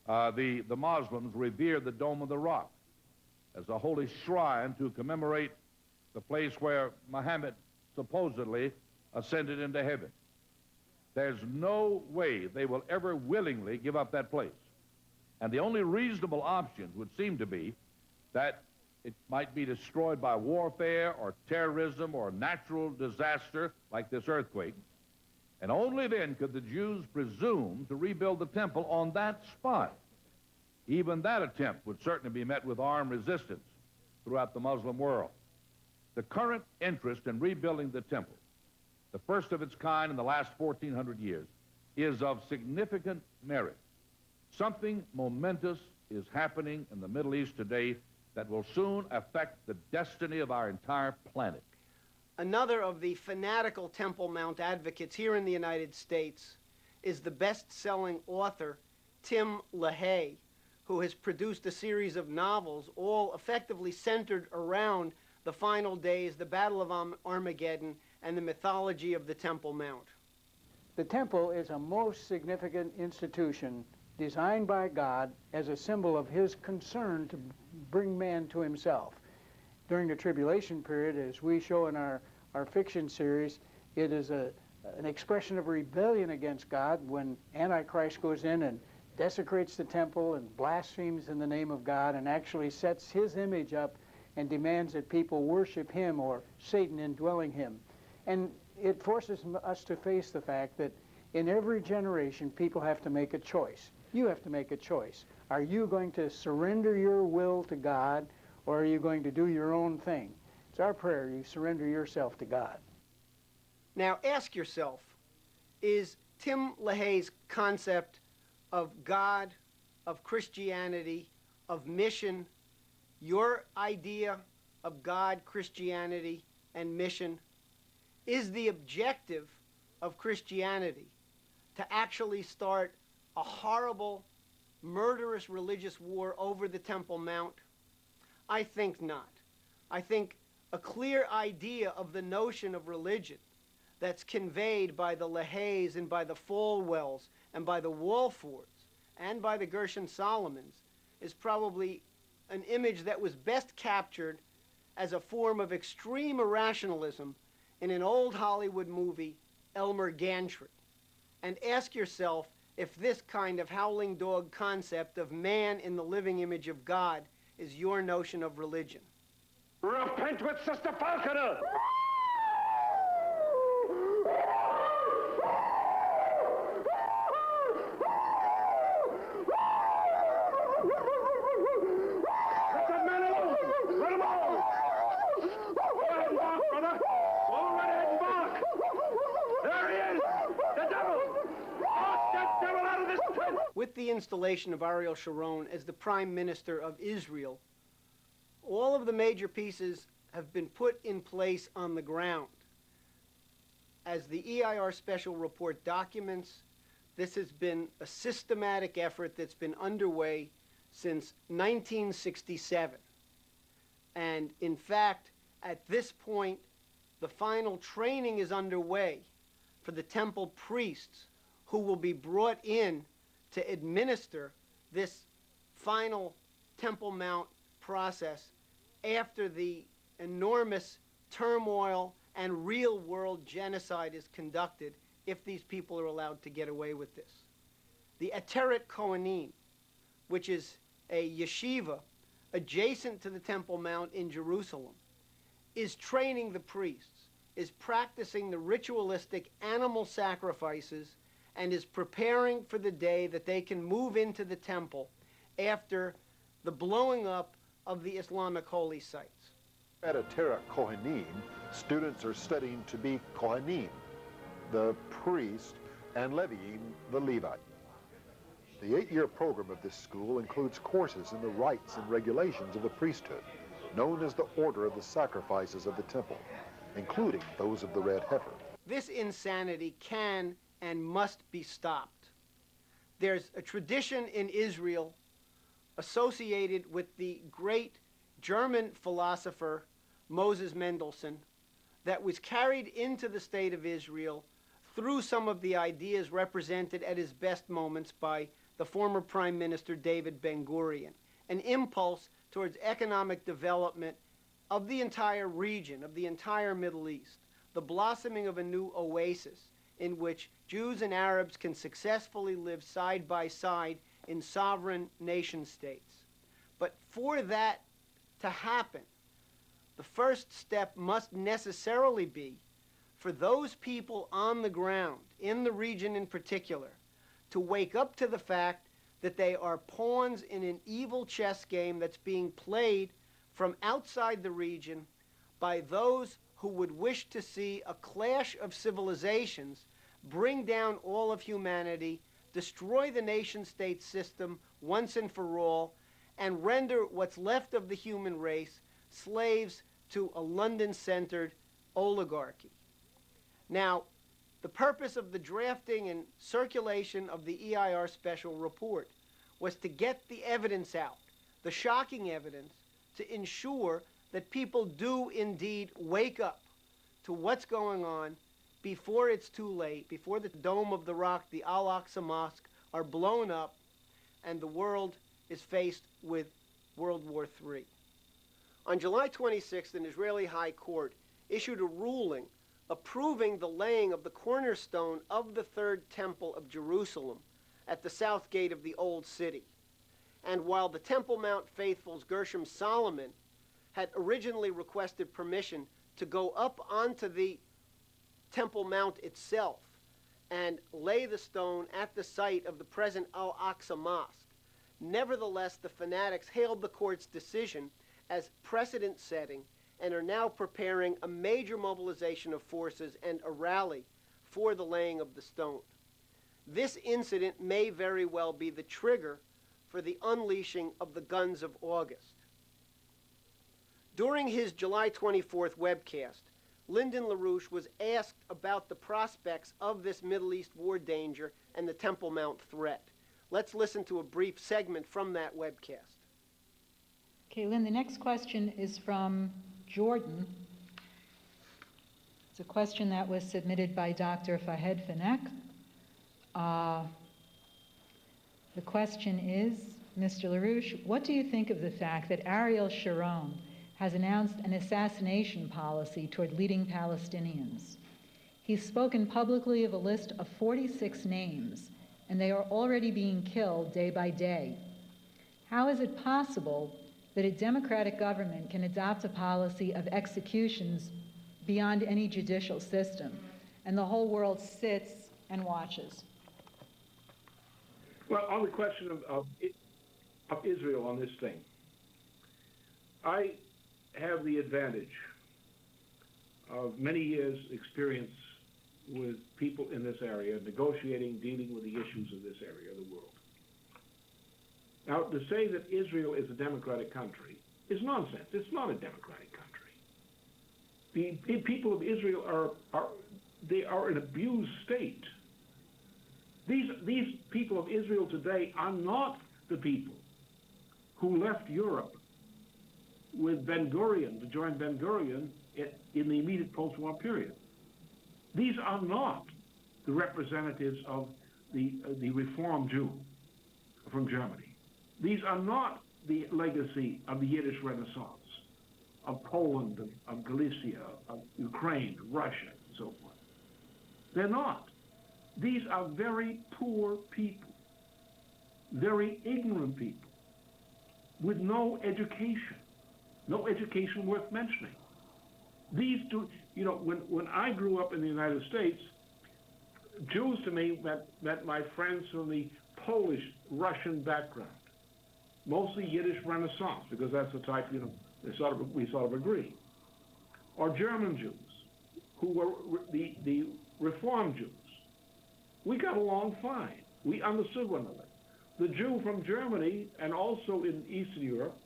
The Muslims revere the Dome of the Rock as a holy shrine to commemorate the place where Muhammad supposedly ascended into heaven. There's no way they will ever willingly give up that place. And the only reasonable option would seem to be that it might be destroyed by warfare or terrorism or natural disaster like this earthquake. And only then could the Jews presume to rebuild the temple on that spot. Even that attempt would certainly be met with armed resistance throughout the Muslim world. The current interest in rebuilding the temple, the first of its kind in the last 1,400 years, is of significant merit. Something momentous is happening in the Middle East today that will soon affect the destiny of our entire planet. Another of the fanatical Temple Mount advocates here in the United States is the best-selling author Tim LaHaye, who has produced a series of novels all effectively centered around the final days, the Battle of Armageddon, and the mythology of the Temple Mount. The temple is a most significant institution designed by God as a symbol of his concern to bring man to himself. During the tribulation period, as we show in our fiction series, it is an expression of rebellion against God when Antichrist goes in and desecrates the temple and blasphemes in the name of God and actually sets his image up and demands that people worship him or Satan indwelling him. And it forces us to face the fact that in every generation, people have to make a choice. You have to make a choice. Are you going to surrender your will to God, or are you going to do your own thing? It's our prayer you surrender yourself to God. Now ask yourself, is Tim LaHaye's concept of God, of Christianity, of mission, your idea of God, Christianity, and mission? Is the objective of Christianity to actually start a horrible, murderous religious war over the Temple Mount? I think not. I think a clear idea of the notion of religion that's conveyed by the LaHayes and by the Falwells and by the Walfords and by the Gershon Solomons is probably an image that was best captured as a form of extreme irrationalism in an old Hollywood movie, Elmer Gantry. And ask yourself if this kind of howling dog concept of man in the living image of God is your notion of religion. Repent with Sister Falconer! Let the men alone! Let them all! Go ahead and bark, brother! Go right ahead and bark! There he is! The devil! Out that devil out of this tent! With the installation of Ariel Sharon as the Prime Minister of Israel, all of the major pieces have been put in place on the ground. As the EIR Special Report documents, this has been a systematic effort that's been underway since 1967. And in fact, at this point, the final training is underway for the temple priests who will be brought in to administer this final Temple Mount process after the enormous turmoil and real-world genocide is conducted, if these people are allowed to get away with this. The Ateret Kohanim, which is a yeshiva adjacent to the Temple Mount in Jerusalem, is training the priests, is practicing the ritualistic animal sacrifices, and is preparing for the day that they can move into the temple after the blowing up of the Islamic holy sites. At Ateret Kohanim, students are studying to be Kohanim, the priest, and Leviim, the Levite. The 8-year program of this school includes courses in the rites and regulations of the priesthood, known as the Order of the Sacrifices of the Temple, including those of the red heifer. This insanity can and must be stopped. There's a tradition in Israel, associated with the great German philosopher Moses Mendelssohn that was carried into the state of Israel through some of the ideas represented at his best moments by the former Prime Minister David Ben-Gurion, an impulse towards economic development of the entire region, of the entire Middle East, the blossoming of a new oasis in which Jews and Arabs can successfully live side by side in sovereign nation states. But for that to happen, the first step must necessarily be for those people on the ground, in the region in particular, to wake up to the fact that they are pawns in an evil chess game that's being played from outside the region by those who would wish to see a clash of civilizations bring down all of humanity, destroy the nation-state system once and for all, and render what's left of the human race slaves to a London-centered oligarchy. Now, the purpose of the drafting and circulation of the EIR special report was to get the evidence out, the shocking evidence, to ensure that people do indeed wake up to what's going on before it's too late, before the Dome of the Rock, the Al-Aqsa Mosque, are blown up and the world is faced with World War III. On July 26th, an Israeli high court issued a ruling approving the laying of the cornerstone of the Third Temple of Jerusalem at the south gate of the Old City. And while the Temple Mount faithfuls Gershom Solomon had originally requested permission to go up onto the Temple Mount itself and lay the stone at the site of the present Al-Aqsa Mosque, nevertheless, the fanatics hailed the court's decision as precedent-setting and are now preparing a major mobilization of forces and a rally for the laying of the stone. This incident may very well be the trigger for the unleashing of the guns of August. During his July 24th webcast, Lyndon LaRouche was asked about the prospects of this Middle East war danger and the Temple Mount threat. Let's listen to a brief segment from that webcast. Okay, Lynn, the next question is from Jordan. It's a question that was submitted by Dr. Fahed Fanek. The question is, Mr. LaRouche, what do you think of the fact that Ariel Sharon has announced an assassination policy toward leading Palestinians? He's spoken publicly of a list of 46 names, and they are already being killed day by day. How is it possible that a democratic government can adopt a policy of executions beyond any judicial system, and the whole world sits and watches? Well, on the question of Israel on this thing, I have the advantage of many years' experience with people in this area, negotiating, dealing with the issues of this area of the world. Now, to say that Israel is a democratic country is nonsense. It's not a democratic country. The people of Israel are an abused state. These people of Israel today are not the people who left Europe with Ben-Gurion, to join Ben-Gurion in the immediate post-war period. These are not the representatives of the Reform Jew from Germany. These are not the legacy of the Yiddish Renaissance, of Poland, of Galicia, of Ukraine, Russia, and so forth. They're not. These are very poor people, very ignorant people, with no education worth mentioning. These two, you know, when I grew up in the United States, Jews to me meant my friends from the Polish, Russian background, mostly Yiddish Renaissance, because that's the type, you know, we sort of agree. Or German Jews, who were the Reform Jews. We got along fine. We understood one another. The Jew from Germany, and also in Eastern Europe,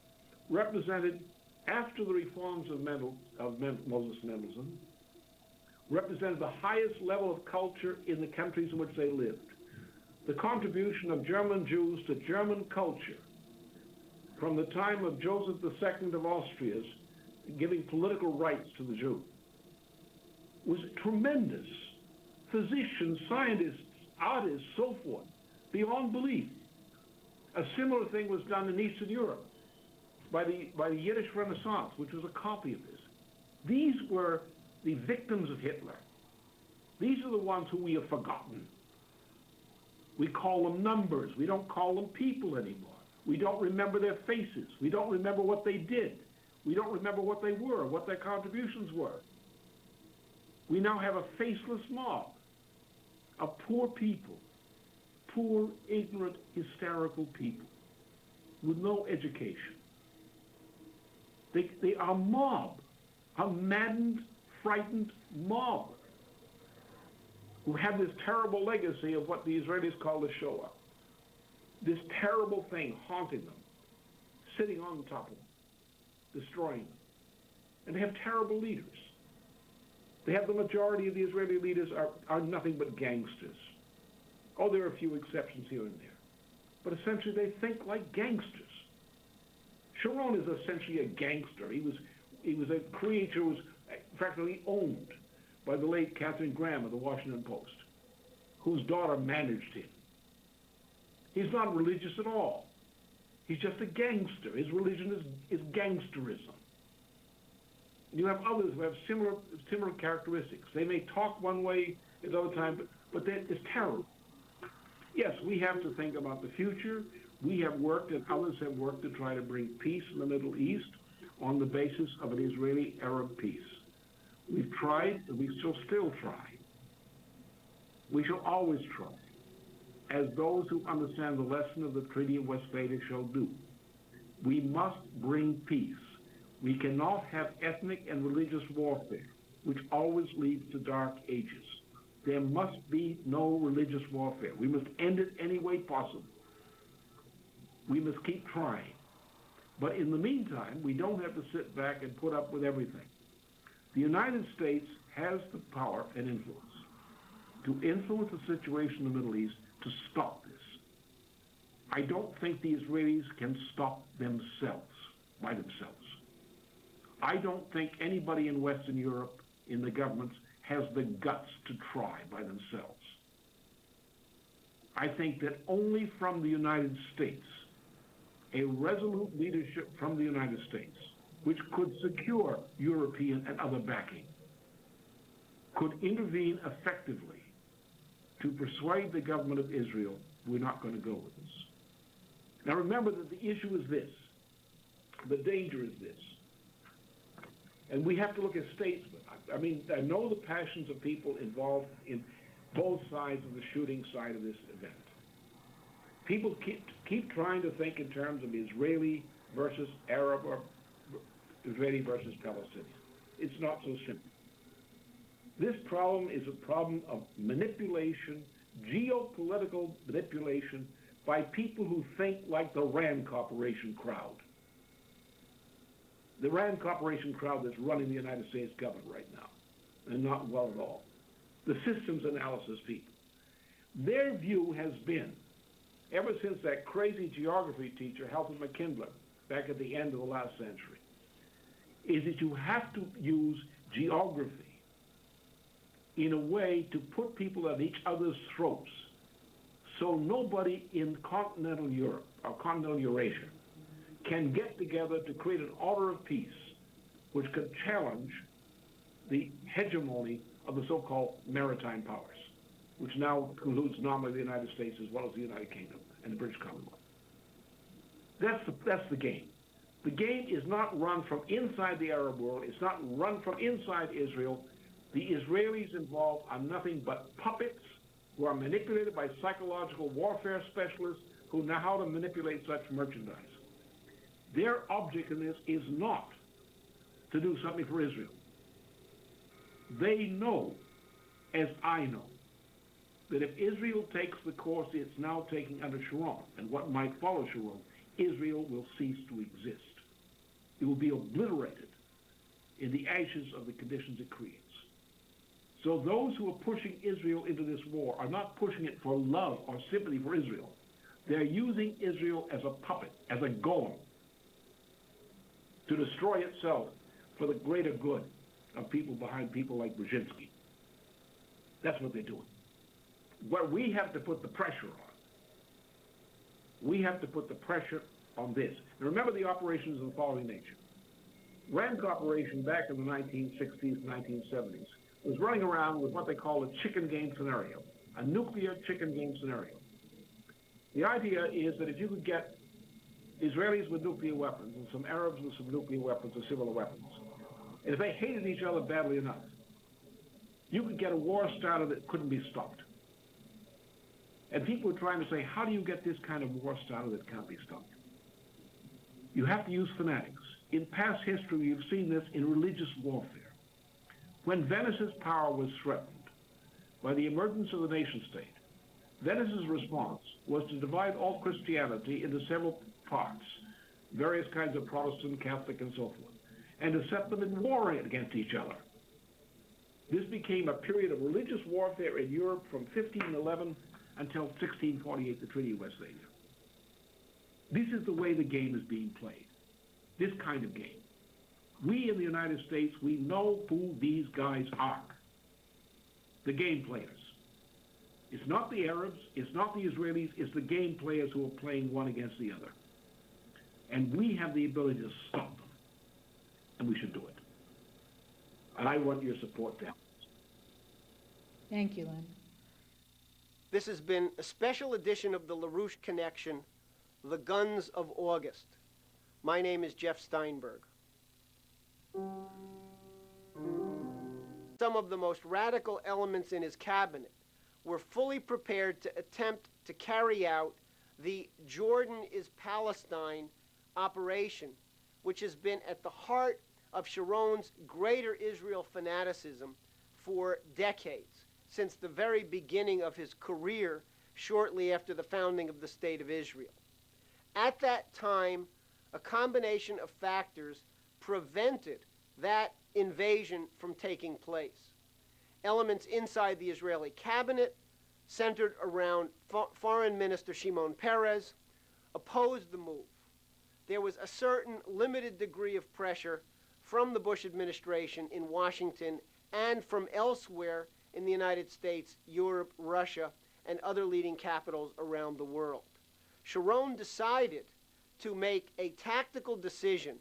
represented, after the reforms of Moses Mendelssohn, represented the highest level of culture in the countries in which they lived. The contribution of German Jews to German culture from the time of Joseph II of Austria's giving political rights to the Jew was tremendous. Physicians, scientists, artists, so forth, beyond belief. A similar thing was done in Eastern Europe by the Yiddish Renaissance, which was a copy of this. These were the victims of Hitler. These are the ones who we have forgotten. We call them numbers. We don't call them people anymore. We don't remember their faces. We don't remember what they did. We don't remember what they were, what their contributions were. We now have a faceless mob of poor people, poor, ignorant, hysterical people with no education. They are a mob, a maddened, frightened mob who have this terrible legacy of what the Israelis call the Shoah. This terrible thing haunting them, sitting on top of them, destroying them. And they have terrible leaders. They have the majority of the Israeli leaders are nothing but gangsters. Oh, there are a few exceptions here and there. But essentially they think like gangsters. Sharon is essentially a gangster. He was a creature who was practically owned by the late Katharine Graham of the Washington Post, whose daughter managed him. He's not religious at all. He's just a gangster. His religion is gangsterism. You have others who have similar characteristics. They may talk one way at other time, but that is terrible. Yes, we have to think about the future. We have worked, and others have worked, to try to bring peace in the Middle East on the basis of an Israeli-Arab peace. We've tried, and we shall still try. We shall always try, as those who understand the lesson of the Treaty of Westphalia shall do. We must bring peace. We cannot have ethnic and religious warfare, which always leads to dark ages. There must be no religious warfare. We must end it any way possible. We must keep trying. But in the meantime, we don't have to sit back and put up with everything. The United States has the power and influence to influence the situation in the Middle East to stop this. I don't think the Israelis can stop themselves by themselves. I don't think anybody in Western Europe, in the governments, has the guts to try by themselves. I think that only from the United States, a resolute leadership from the United States, which could secure European and other backing, could intervene effectively to persuade the government of Israel we're not going to go with this. Now remember that the issue is this. The danger is this. And we have to look at statesmen. I mean, I know the passions of people involved in both sides of the shooting side of this event. People keep trying to think in terms of Israeli versus Arab or Israeli versus Palestinian. It's not so simple. This problem is a problem of manipulation, geopolitical manipulation by people who think like the Rand Corporation crowd. The Rand Corporation crowd that's running the United States government right now, and not well at all. The systems analysis people. Their view has been, ever since that crazy geography teacher, Halton McKindler, back at the end of the last century, is that you have to use geography in a way to put people at each other's throats so nobody in continental Europe or continental Eurasia can get together to create an order of peace which could challenge the hegemony of the so-called maritime powers, which now includes nominally the United States as well as the United Kingdom and the British Commonwealth. That's the game. The game is not run from inside the Arab world. It's not run from inside Israel. The Israelis involved are nothing but puppets who are manipulated by psychological warfare specialists who know how to manipulate such merchandise. Their object in this is not to do something for Israel. They know, as I know, that if Israel takes the course it's now taking under Sharon, and what might follow Sharon, Israel will cease to exist. It will be obliterated in the ashes of the conditions it creates. So those who are pushing Israel into this war are not pushing it for love or sympathy for Israel. They're using Israel as a puppet, as a golem, to destroy itself for the greater good of people behind people like Brzezinski. That's what they're doing. What we have to put the pressure on, we have to put the pressure on this. And remember the operations of the following nature. Rand's operation back in the 1960s, 1970s was running around with what they call a chicken game scenario, a nuclear chicken game scenario. The idea is that if you could get Israelis with nuclear weapons and some Arabs with some nuclear weapons or similar weapons, and if they hated each other badly enough, you could get a war started that couldn't be stopped. And people were trying to say, how do you get this kind of war started that can't be stopped? You have to use fanatics. In past history, you've seen this in religious warfare. When Venice's power was threatened by the emergence of the nation-state, Venice's response was to divide all Christianity into several parts, various kinds of Protestant, Catholic, and so forth, and to set them in war against each other. This became a period of religious warfare in Europe from 1511 until 1648, the Treaty of Westphalia. This is the way the game is being played, this kind of game. We in the United States, we know who these guys are, the game players. It's not the Arabs, it's not the Israelis, it's the game players who are playing one against the other. And we have the ability to stop them, and we should do it. And I want your support there. Thank you, Len. This has been a special edition of the LaRouche Connection, The Guns of August. My name is Jeff Steinberg. Some of the most radical elements in his cabinet were fully prepared to attempt to carry out the Jordan is Palestine operation, which has been at the heart of Sharon's greater Israel fanaticism for decades, since the very beginning of his career shortly after the founding of the State of Israel. At that time, a combination of factors prevented that invasion from taking place. Elements inside the Israeli cabinet, centered around Foreign Minister Shimon Peres, opposed the move. There was a certain limited degree of pressure from the Bush administration in Washington and from elsewhere in the United States, Europe, Russia, and other leading capitals around the world. Sharon decided to make a tactical decision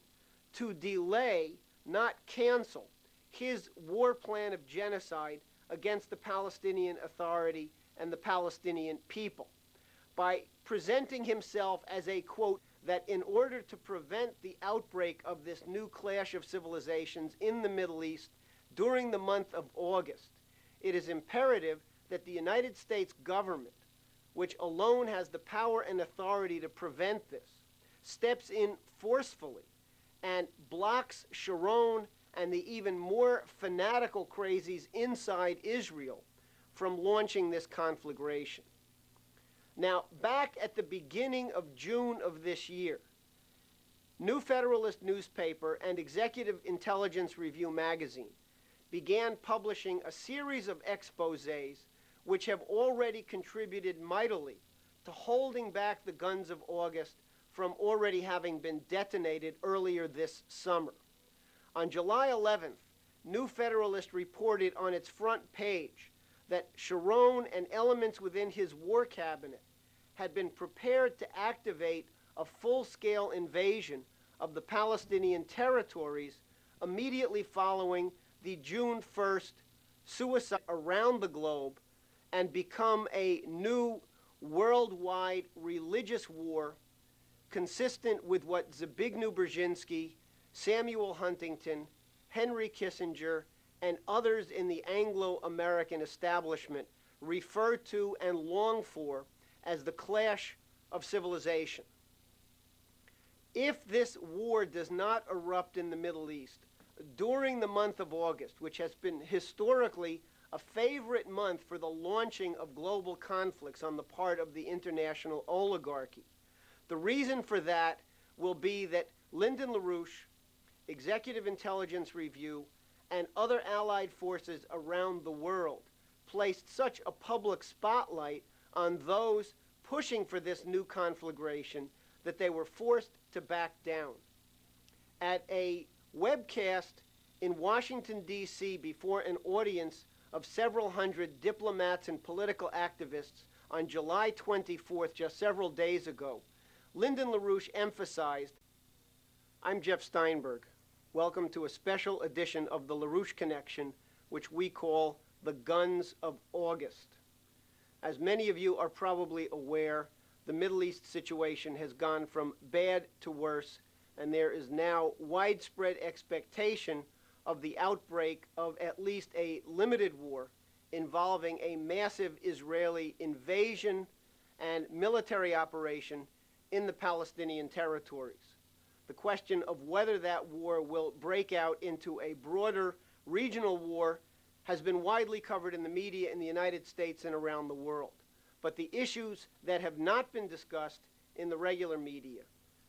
to delay, not cancel, his war plan of genocide against the Palestinian Authority and the Palestinian people by presenting himself as a, quote, that in order to prevent the outbreak of this new clash of civilizations in the Middle East during the month of August, it is imperative that the United States government, which alone has the power and authority to prevent this, steps in forcefully and blocks Sharon and the even more fanatical crazies inside Israel from launching this conflagration. Now, back at the beginning of June of this year, New Federalist newspaper and Executive Intelligence Review magazine began publishing a series of exposés which have already contributed mightily to holding back the guns of August from already having been detonated earlier this summer. On July 11th, New Federalist reported on its front page that Sharon and elements within his war cabinet had been prepared to activate a full-scale invasion of the Palestinian territories immediately following the June 1st suicide around the globe and become a new worldwide religious war consistent with what Zbigniew Brzezinski, Samuel Huntington, Henry Kissinger, and others in the Anglo-American establishment refer to and long for as the clash of civilization. If this war does not erupt in the Middle East during the month of August, which has been historically a favorite month for the launching of global conflicts on the part of the international oligarchy, the reason for that will be that Lyndon LaRouche, Executive Intelligence Review, and other allied forces around the world placed such a public spotlight on those pushing for this new conflagration that they were forced to back down. at a webcast in Washington, D.C. before an audience of several hundred diplomats and political activists on July 24th, just several days ago, Lyndon LaRouche emphasized, "I'm Jeff Steinberg. Welcome to a special edition of the LaRouche Connection, which we call the Guns of August." As many of you are probably aware, the Middle East situation has gone from bad to worse, and there is now widespread expectation of the outbreak of at least a limited war involving a massive Israeli invasion and military operation in the Palestinian territories. The question of whether that war will break out into a broader regional war has been widely covered in the media in the United States and around the world. But the issues that have not been discussed in the regular media,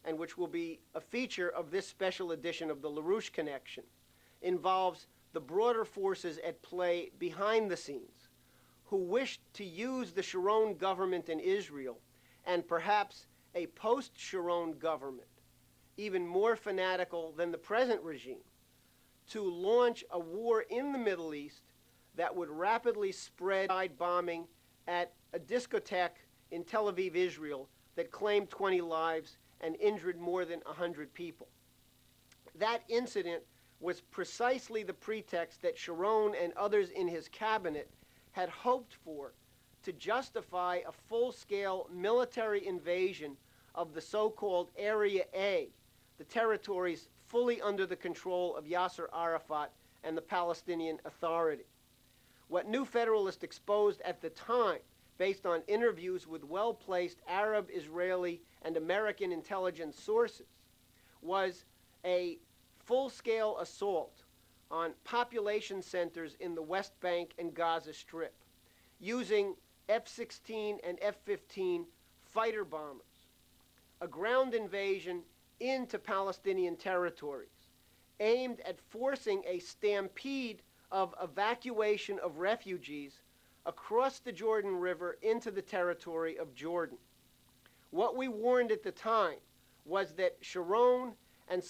and which will be a feature of this special edition of the LaRouche Connection, involves the broader forces at play behind the scenes who wish to use the Sharon government in Israel and perhaps a post-Sharon government, even more fanatical than the present regime, to launch a war in the Middle East that would rapidly spread bombing at a discotheque in Tel Aviv, Israel, that claimed 20 lives and injured more than 100 people. That incident was precisely the pretext that Sharon and others in his cabinet had hoped for to justify a full-scale military invasion of the so-called Area A, the territories fully under the control of Yasser Arafat and the Palestinian Authority. What New Federalist exposed at the time, based on interviews with well-placed Arab, Israeli, and American intelligence sources, was a full-scale assault on population centers in the West Bank and Gaza Strip, using F-16 and F-15 fighter bombers, a ground invasion into Palestinian territories, aimed at forcing a stampede of evacuation of refugees across the Jordan River into the territory of Jordan. What we warned at the time was that Sharon